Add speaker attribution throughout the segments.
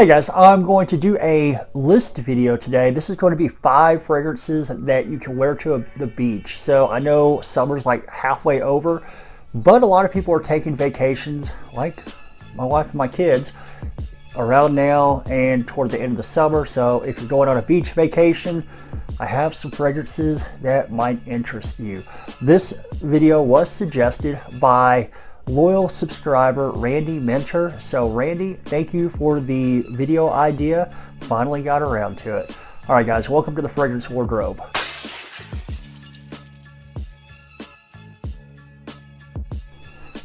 Speaker 1: Hey guys, I'm going to do a list video today. This is going to be 5 fragrances that you can wear to the beach. So I know summer's like halfway over, but a lot of people are taking vacations, like my wife and my kids, around now and toward the end of the summer. So if you're going on a beach vacation, I have some fragrances that might interest you. This video was suggested by loyal subscriber Randy Mentor. So Randy, thank you for the video idea. Finally got around to it. All right guys, welcome to the fragrance wardrobe. All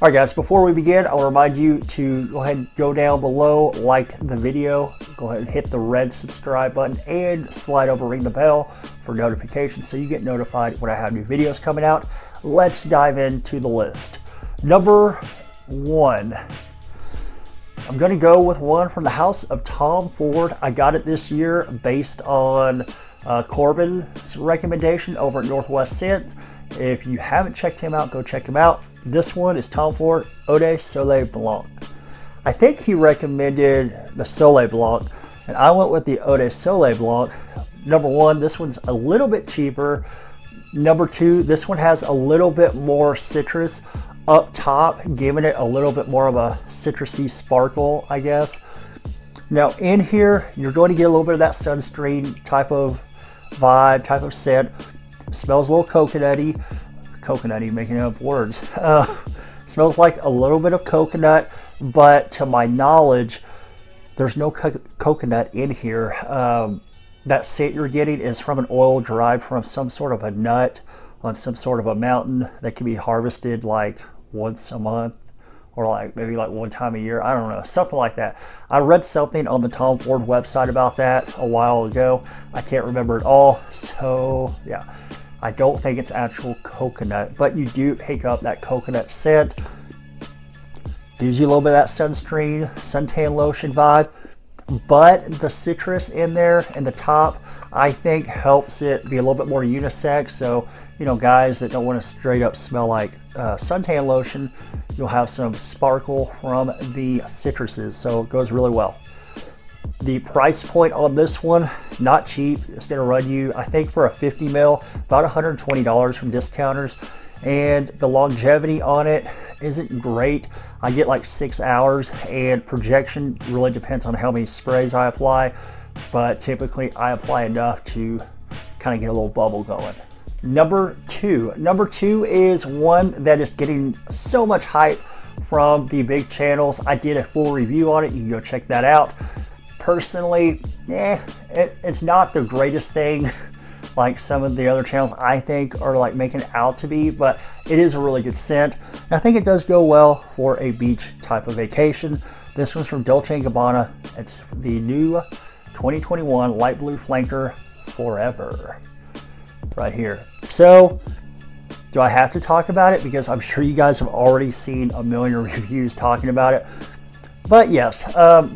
Speaker 1: right guys, before we begin, I'll remind you to go ahead and go down below, like the video, go ahead and hit the red subscribe button and slide over, ring the bell for notifications so you get notified when I have new videos coming out. Let's dive into the list. Number 1, I'm going to go with one from the house of Tom Ford. I got it this year based on Corbin's recommendation over at Northwest Scent. If you haven't checked him out, go check him out. This one is Tom Ford Eau de Soleil Blanc. I think he recommended the Soleil Blanc, and I went with the Eau de Soleil Blanc. Number 1, this one's a little bit cheaper. Number 2, this one has a little bit more citrus up top, giving it a little bit more of a citrusy sparkle, I guess. Now in here, you're going to get a little bit of that sunscreen type of vibe, type of scent. Smells a little coconutty, making up words. Smells like a little bit of coconut, but to my knowledge, there's no coconut in here. That scent you're getting is from an oil derived from some sort of a nut on some sort of a mountain that can be harvested like once a month or like maybe like one time a year. I don't know, something like that. I read something on the Tom Ford website about that a while ago. I can't remember it all. So yeah, I don't think it's actual coconut, but you do pick up that coconut scent. Gives you a little bit of that sunscreen, suntan lotion vibe. But the citrus in there and the top, I think helps it be a little bit more unisex. So, you know, guys that don't want to straight up smell like suntan lotion, you'll have some sparkle from the citruses. So it goes really well. The price point on this one, not cheap. It's going to run you, I think for a 50 ml, about $120 from discounters. And the longevity on it isn't great. I get like 6 hours, and projection really depends on how many sprays I apply, but typically I apply enough to kind of get a little bubble going. Number 2 is one that is getting so much hype from the big channels. I did a full review on it. You can go check that out. Personally, it's not the greatest thing like some of the other channels I think are like making it out to be, but it is a really good scent. And I think it does go well for a beach type of vacation. This one's from Dolce & Gabbana. It's the new 2021 Light Blue Flanker Forever right here. So do I have to talk about it? Because I'm sure you guys have already seen a million reviews talking about it. But yes,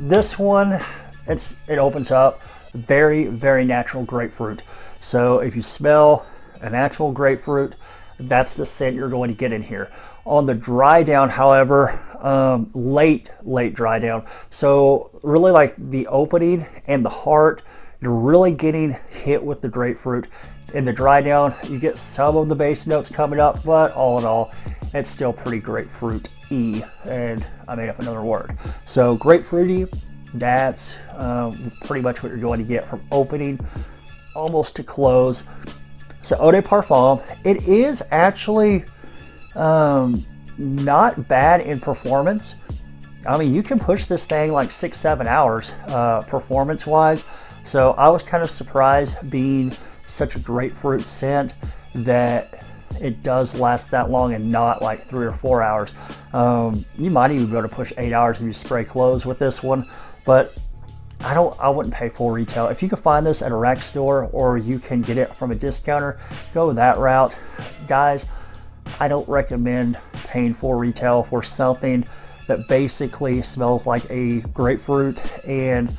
Speaker 1: this one, it opens up very, very natural grapefruit. So if you smell a natural grapefruit, that's the scent you're going to get in here. On the dry down, however, late dry down. So really like the opening and the heart, you're really getting hit with the grapefruit. In the dry down, you get some of the base notes coming up, but all in all, it's still pretty grapefruit-y, and I made up another word. So grapefruity, that's pretty much what you're going to get from opening almost to close. So Eau de Parfum, it is actually not bad in performance. I mean, you can push this thing like 6-7 hours performance wise. So I was kind of surprised, being such a grapefruit scent, that it does last that long and not like 3 or 4 hours. You might even be able to push 8 hours if you spray clothes with this one, but I wouldn't pay full retail. If you can find this at a rack store or you can get it from a discounter, go that route. Guys, I don't recommend paying full retail for something that basically smells like a grapefruit, and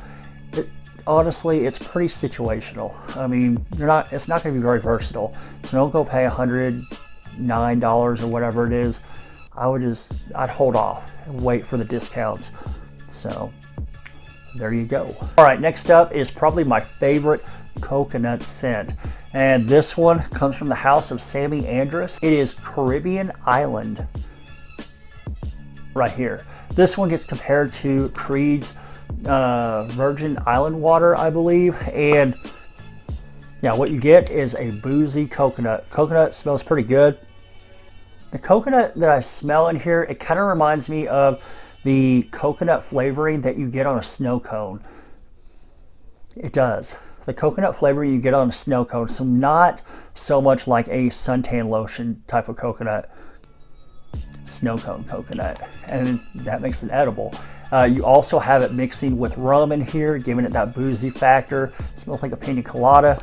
Speaker 1: honestly, it's pretty situational. I mean, it's not going to be very versatile. So don't go pay $109 or whatever it is. I'd hold off and wait for the discounts. So there you go. All right, next up is probably my favorite coconut scent. And this one comes from the house of Sammy Andrus. It is Caribbean Island right here. This one gets compared to Creed's Virgin Island water, I believe. And yeah, what you get is a boozy coconut. Coconut smells pretty good. The coconut that I smell in here, it kind of reminds me of the coconut flavoring that you get on a snow cone. It does. The coconut flavoring you get on a snow cone, so not so much like a suntan lotion type of coconut. Snow cone coconut, and that makes it edible. You also have it mixing with rum in here, giving it that boozy factor. It smells like a pina colada.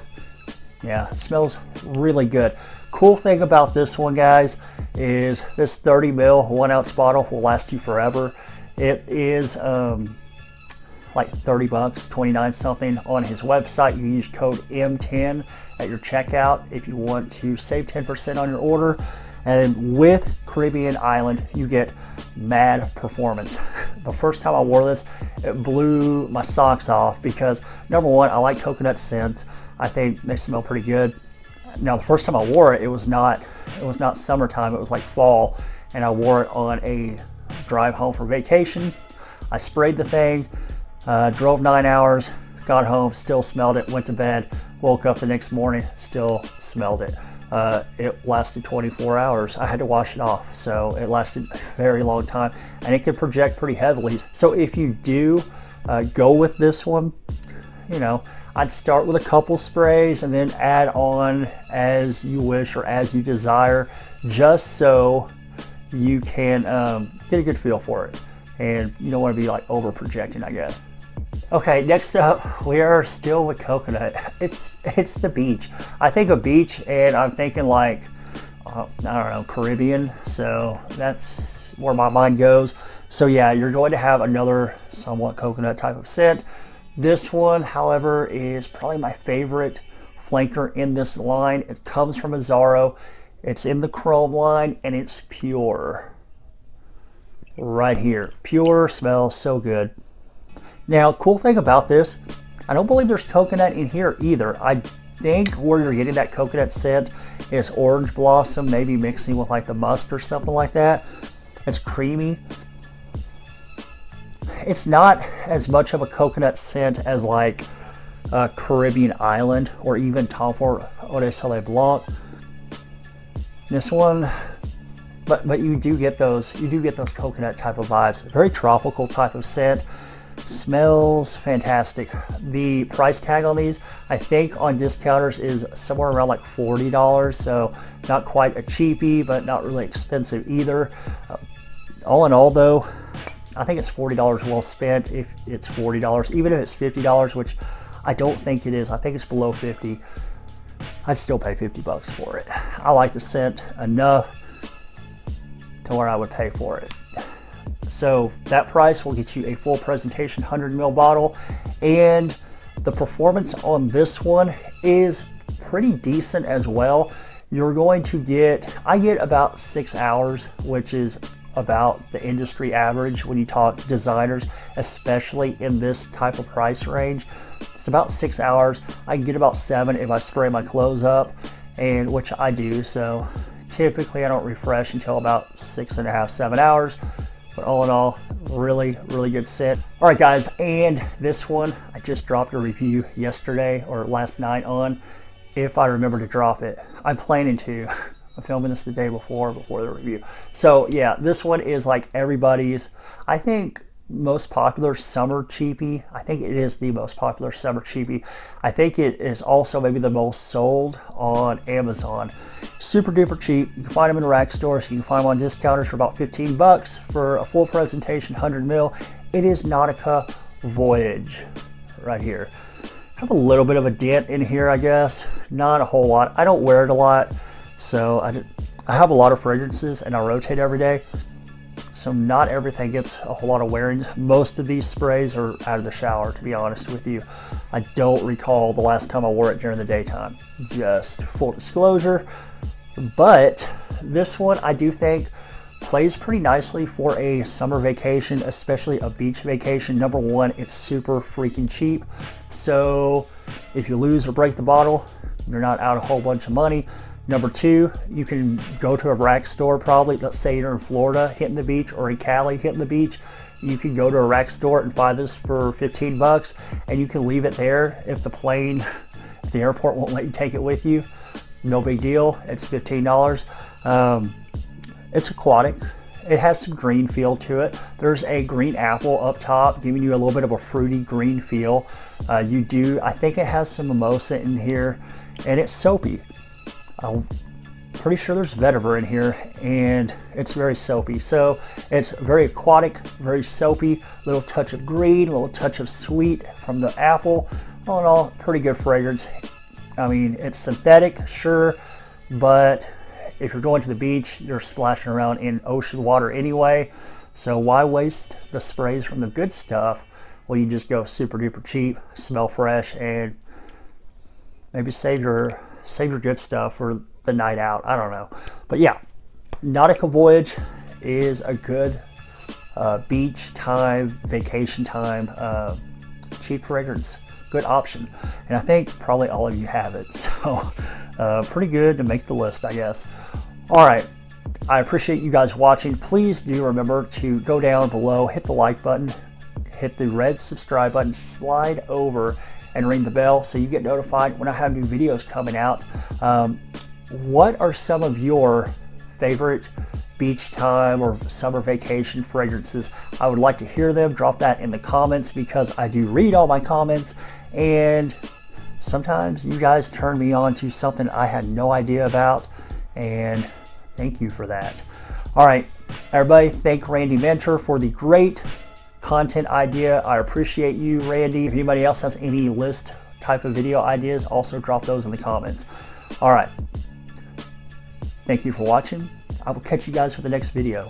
Speaker 1: Yeah, it smells really good. Cool thing about this one, guys, is this 30 ml 1 ounce bottle will last you forever. It is like 30 bucks, 29 something on his website. You use code M10 at your checkout if you want to save 10% on your order. And with Caribbean Island, you get mad performance. The first time I wore this, it blew my socks off because, number one, I like coconut scents. I think they smell pretty good. Now, the first time I wore it, it was not summertime. It was like fall, and I wore it on a drive home for vacation. I sprayed the thing, drove 9 hours, got home, still smelled it, went to bed, woke up the next morning, still smelled it. It lasted 24 hours. I had to wash it off, so it lasted a very long time, and it can project pretty heavily. So if you do go with this one, you know, I'd start with a couple sprays and then add on as you wish or as you desire, just so you can get a good feel for it. And you don't want to be like over projecting, I guess. Okay, next up, we are still with coconut. It's the beach. I think of beach and I'm thinking like, I don't know, Caribbean. So that's where my mind goes. So yeah, you're going to have another somewhat coconut type of scent. This one, however, is probably my favorite flanker in this line. It comes from Azzaro. It's in the chrome line and it's pure. Right here. Pure, smells so good. Now, cool thing about this, I don't believe there's coconut in here either. I think where you're getting that coconut scent is orange blossom, maybe mixing with like the musk or something like that. It's creamy. It's not as much of a coconut scent as like Caribbean Island or even Tom Ford Eau de Soleil Blanc. This one, but you do get those coconut type of vibes. Very tropical type of scent. Smells fantastic. The price tag on these, I think on discounters, is somewhere around like $40, so not quite a cheapie, but not really expensive either. All in all though, I think it's $40 well spent if it's $40. Even if it's $50, which I don't think it is, I think it's below 50, I'd still pay 50 bucks for it. I like the scent enough to where I would pay for it. So that price will get you a full presentation 100 ml bottle, and the performance on this one is pretty decent as well. You're going to get, I get about 6 hours, which is about the industry average when you talk designers, especially in this type of price range. It's about 6 hours. I can get about 7 if I spray my clothes up, and which I do. So typically I don't refresh until about 6.5, 7 hours. But all in all, really, really good scent. All right, guys, and this one, I just dropped a review yesterday or last night on, if I remember to drop it. I'm planning to. I'm filming this the day before the review. So yeah, this one is like everybody's, I think, most popular summer cheapie. I think it is the most popular summer cheapie. I think it is also maybe the most sold on Amazon. Super duper cheap. You can find them in rack stores. You can find them on discounters for about 15 bucks for a full presentation 100 ml. It is Nautical Voyage right here. I have a little bit of a dent in here, I guess. Not a whole lot. I don't wear it a lot, so I have a lot of fragrances and I rotate every day. So not everything gets a whole lot of wearing. Most of these sprays are out of the shower, to be honest with you. I don't recall the last time I wore it during the daytime, just full disclosure. But this one I do think plays pretty nicely for a summer vacation, especially a beach vacation. Number one, it's super freaking cheap. So if you lose or break the bottle, you're not out a whole bunch of money. Number two, you can go to a rack store probably. Let's say you're in Florida hitting the beach or in Cali hitting the beach. You can go to a rack store and buy this for 15 bucks and you can leave it there if if the airport won't let you take it with you. No big deal, it's $15. It's aquatic. It has some green feel to it. There's a green apple up top, giving you a little bit of a fruity green feel. I think it has some mimosa in here, and it's soapy. I'm pretty sure there's vetiver in here, and it's very soapy. So it's very aquatic, very soapy, little touch of green, a little touch of sweet from the apple. All in all, pretty good fragrance. I mean, it's synthetic, sure, but if you're going to the beach, you're splashing around in ocean water anyway. So why waste the sprays from the good stuff when you just go super duper cheap, smell fresh, and maybe save your good stuff for the night out. I don't know. But yeah, Nautical Voyage is a good beach time, vacation time, cheap fragrance. Good option. And I think probably all of you have it. So pretty good to make the list, I guess. All right. I appreciate you guys watching. Please do remember to go down below, hit the like button, hit the red subscribe button, slide over and ring the bell so you get notified when I have new videos coming out. What are some of your favorite beach time or summer vacation fragrances? I would like to hear them. Drop that in the comments because I do read all my comments, and sometimes you guys turn me on to something I had no idea about, and thank you for that. All right, everybody, thank Randy Mentor for the great content idea. I appreciate you, Randy. If anybody else has any list type of video ideas, also drop those in the comments. All right, thank you for watching. I will catch you guys for the next video.